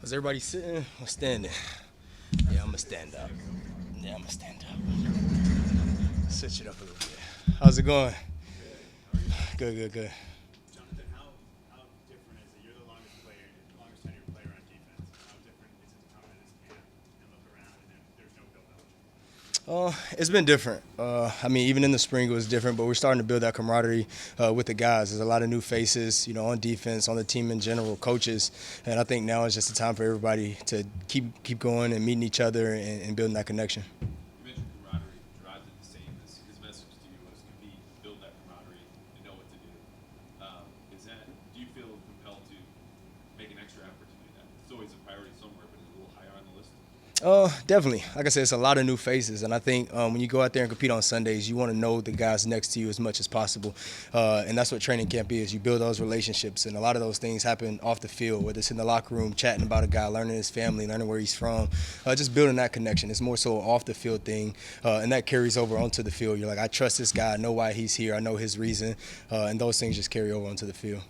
Was everybody sitting or standing? Yeah, I'm gonna stand up. Yeah, I'm gonna stand up. Switch it up a little bit. How's it going? Good. How are you? Good, good, good. Jonathan, how different is it? You're the longest tenured player on defense. How different is it to come into this camp and look around and then there's no Bill Belichick? It's been different. I mean, even in the spring it was different, but we're starting to build that camaraderie with the guys. There's a lot of new faces, on defense, on the team in general, coaches, and I think now is just a time for everybody to keep going and meeting each other and building that connection. You mentioned camaraderie. Gerard's did the same. His message to you was compete, build that camaraderie, and know what to do. Do you feel compelled to make an extra effort to do that? It's always a priority somewhere, but it's a little higher on the list. Definitely. Like I said, it's a lot of new faces, and I think when you go out there and compete on Sundays, you want to know the guys next to you as much as possible, and that's what training camp is. You build those relationships, and a lot of those things happen off the field, whether it's in the locker room, chatting about a guy, learning his family, learning where he's from, just building that connection. It's more so an off the field thing, and that carries over onto the field. You're like, I trust this guy, I know why he's here, I know his reason, and those things just carry over onto the field.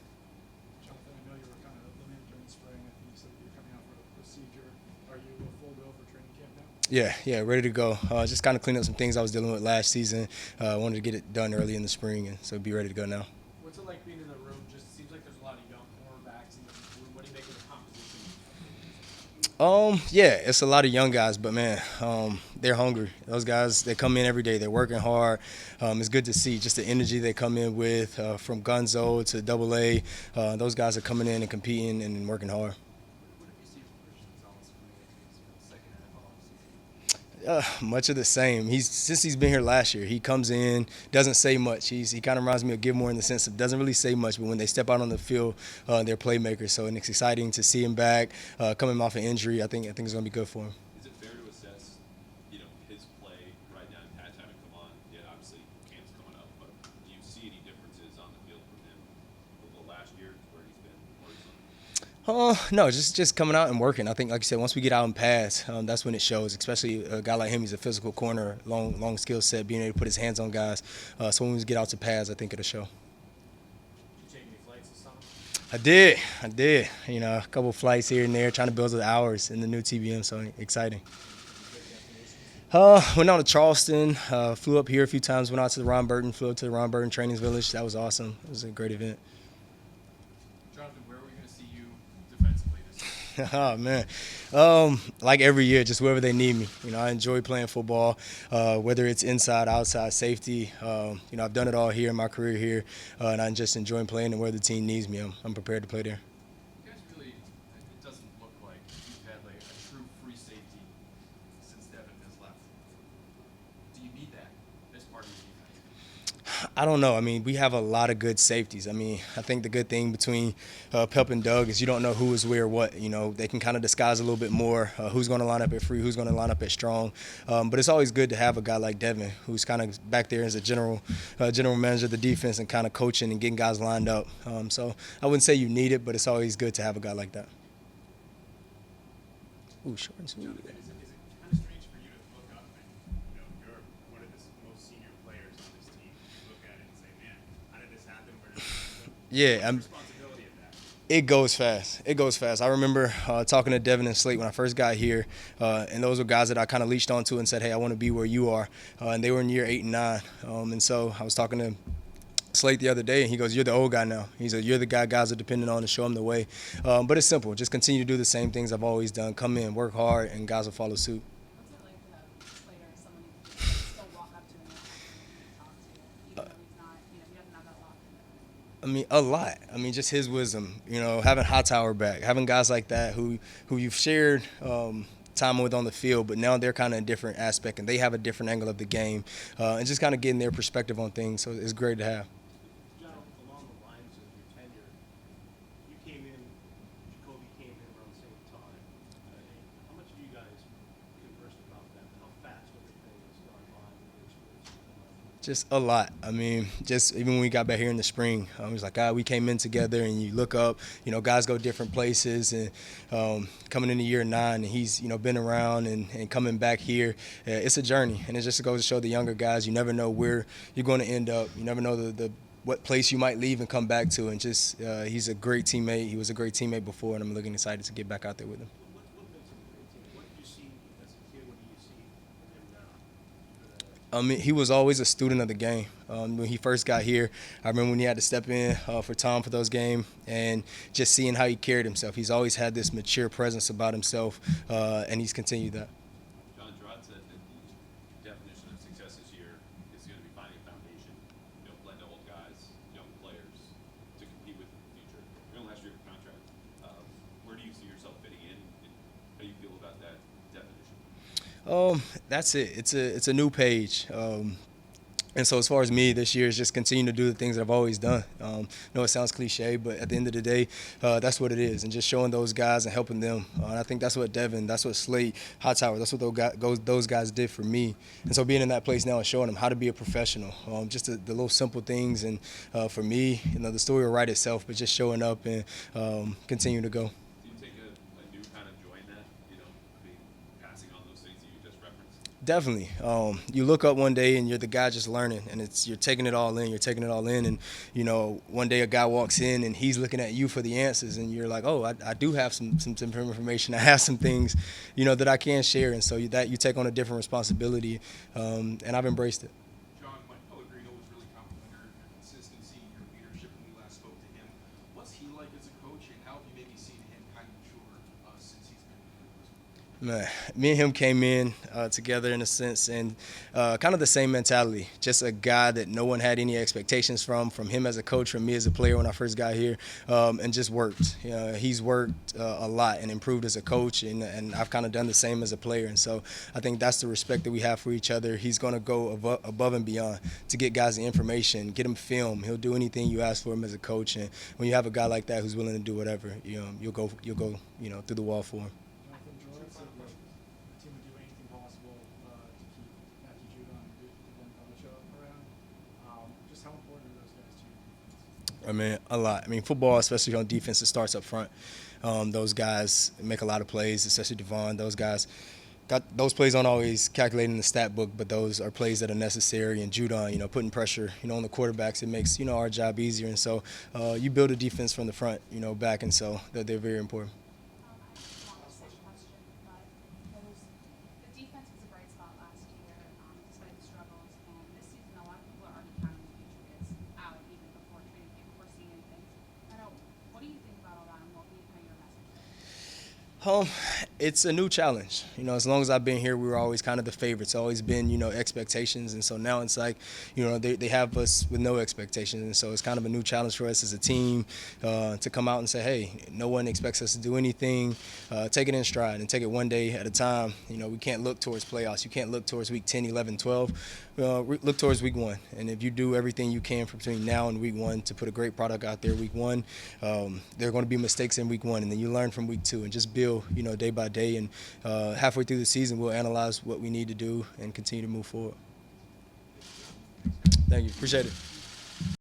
Jonathan, I know you were kind of limited during the spring. I think you said you're coming out for a procedure. Are you a full go for training camp now? Yeah, ready to go. Just kind of clean up some things I was dealing with last season. Wanted to get it done early in the spring, and so be ready to go now. What's it like being in the room? Just seems like there's a lot of young cornerbacks in the room. What do you make of the composition? Yeah, it's a lot of young guys, but man, they're hungry. Those guys, they come in every day. They're working hard. It's good to see just the energy they come in with from Gunzo to Double A. Those guys are coming in and competing and working hard. What have you seen from Christian Gonzalez coming into his second NFL season? Much of the same. Since he's been here last year. He comes in, doesn't say much. He kind of reminds me of Gilmore in the sense of doesn't really say much, but when they step out on the field, they're playmakers. So and it's exciting to see him back, coming off an injury. I think it's going to be good for him. Is it fair to assess, his play right now? Pat's haven't come on yet. Obviously, camp's coming up, but do you see any differences on the field from him over the last year to where he's been more recently? No, just coming out and working. I think, like you said, once we get out and pass, that's when it shows. Especially a guy like him, he's a physical corner, long skill set, being able to put his hands on guys. So when we get out to pass, I think it'll show. Did you take any flights this summer? I did. A couple flights here and there, trying to build the hours in the new TBM. So exciting. Good destinations? Went out to Charleston. Flew up here a few times. Went out to the Ron Burton. Flew up to the Ron Burton Training Village. That was awesome. It was a great event. Jonathan, where are we going to see you defensively this year? Oh man, like every year, just wherever they need me. I enjoy playing football, whether it's inside, outside, safety. I've done it all here in my career here, and I'm just enjoying playing and where the team needs me. I'm prepared to play there. You guys really, it doesn't look like you've had like a true free safety since Devin has left. Do you need that as part of your defense? I don't know. I mean, we have a lot of good safeties. I mean, I think the good thing between Pep and Doug is you don't know who is where what. They can kind of disguise a little bit more who's going to line up at free, who's going to line up at strong. But it's always good to have a guy like Devin who's kind of back there as a general manager of the defense and kind of coaching and getting guys lined up. So I wouldn't say you need it, but it's always good to have a guy like that. Ooh, short and sweet. Jonathan, is it kind of strange for you to look up and you're one of the most senior players on this team? You look at it and say, man, how did this happen? Where did this happen? Yeah, What's the responsibility of that? it goes fast. It goes fast. I remember talking to Devin and Slate when I first got here, and those were guys that I kind of leached onto and said, hey, I want to be where you are. And they were in year 8 and 9. And so I was talking to Slate the other day, and he goes, you're the old guy now. He said, you're the guy guys are dependent on to show them the way. But it's simple. Just continue to do the same things I've always done. Come in, work hard, and guys will follow suit. What's it like to have a player, someone you can still walk up to and talk to, even though he's not, he doesn't have that locker in I mean, a lot. I mean, just his wisdom. Having Hightower back, having guys like that who you've shared time with on the field, but now they're kind of a different aspect and they have a different angle of the game, and just kind of getting their perspective on things. So it's great to have. John, along the lines of your tenure, you came in, Jacoby came in around the same time. How much have you guys conversed about that? How fast everything has gone by with your experience? Just a lot. I mean, just even when we got back here in the spring, it was like, we came in together, and you look up, guys go different places, and coming into year 9, and he's, been around and coming back here, it's a journey, and it just goes to show the younger guys, you never know where you're going to end up. You never know the what place you might leave and come back to, and just he's a great teammate. He was a great teammate before, and I'm looking excited to get back out there with him. What makes him a great team? What did you see as a kid? What do you see in him now? He was always a student of the game. When he first got here, I remember when he had to step in for Tom for those games, and just seeing how he carried himself. He's always had this mature presence about himself, and he's continued that. John Gerard said that the definition of success this year is going to be finding a foundation, blend old guys, young players to compete with in the future. You're on last year of your contract. Where do you see yourself fitting in, and how do you feel about that definition? That's it. It's a new page. And so as far as me this year is just continue to do the things that I've always done. I know it sounds cliche, but at the end of the day, that's what it is. And just showing those guys and helping them. And I think that's what Devin, that's what Slate, Hightower, that's what those guys did for me. And so being in that place now and showing them how to be a professional, just the little simple things. And for me, the story will write itself, but just showing up and continue to go. Do you take a new kind of joy in that? Passing on those things that you just referenced? Definitely. You look up one day and you're the guy just learning, and you're taking it all in. You're taking it all in, and one day a guy walks in and he's looking at you for the answers, and you're like, oh, I do have some information. I have some things, that I can share, and so you take on a different responsibility, and I've embraced it. John, Mike Pellegrino was really complimentary of your consistency, your leadership when we last spoke to him. What's he like as a coach, and how have you maybe seen him kind of mature since he's been here? Man, me and him came in together in a sense, and kind of the same mentality. Just a guy that no one had any expectations from him as a coach, from me as a player when I first got here, and just worked. He's worked a lot and improved as a coach, and I've kind of done the same as a player. And so I think that's the respect that we have for each other. He's going to go above and beyond to get guys the information, get them film. He'll do anything you ask for him as a coach. And when you have a guy like that who's willing to do whatever, you'll go through the wall for him. Jonathan Jordan said that the team would do anything possible to keep Matthew Judon and Devin Belichick around. Just how important are those guys to your defense? A lot. Football, especially on defense, it starts up front. Those guys make a lot of plays, especially Devon. Those guys those plays aren't always calculated in the stat book, but those are plays that are necessary. And Judon, putting pressure, on the quarterbacks, it makes, our job easier. And so you build a defense from the front, back, and so they're very important. I have a same question, but the defense was a bright spot last year, despite the struggles. And this season, a lot of people are already counting the Patriots out even before training camp, before seeing anything. What do you think about all that, and what would be kind of your message? It's a new challenge. As long as I've been here, we were always kind of the favorites. Always been, expectations, and so now it's like, they have us with no expectations, and so it's kind of a new challenge for us as a team to come out and say, hey, no one expects us to do anything. Take it in stride and take it one day at a time. We can't look towards playoffs. You can't look towards week 10, 11, 12. Look towards week 1, and if you do everything you can between now and week 1 to put a great product out there week 1, there are going to be mistakes in week 1, and then you learn from week 2 and just build, day by day. And halfway through the season, we'll analyze what we need to do and continue to move forward. Thank you. Appreciate it.